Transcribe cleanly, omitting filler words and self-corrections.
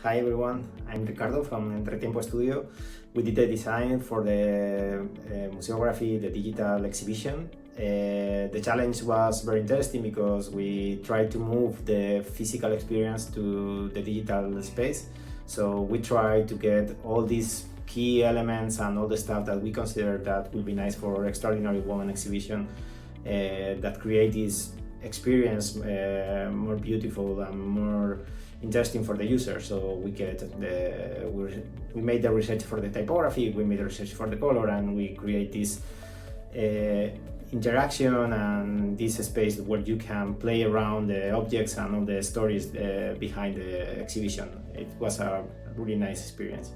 Hi everyone, I'm Ricardo from Entretiempo Studio. We did the design for the museography, the digital exhibition. The challenge was very interesting because we tried to move the physical experience to the digital space. So we tried to get all these key elements and all the stuff that we consider that will be nice for Extraordinary Woman exhibition that create this experience more beautiful and more interesting for the user. So we made the research for the typography, we made the research for the color, and we create this interaction and this space where you can play around the objects and all the stories behind the exhibition. It was a really nice experience.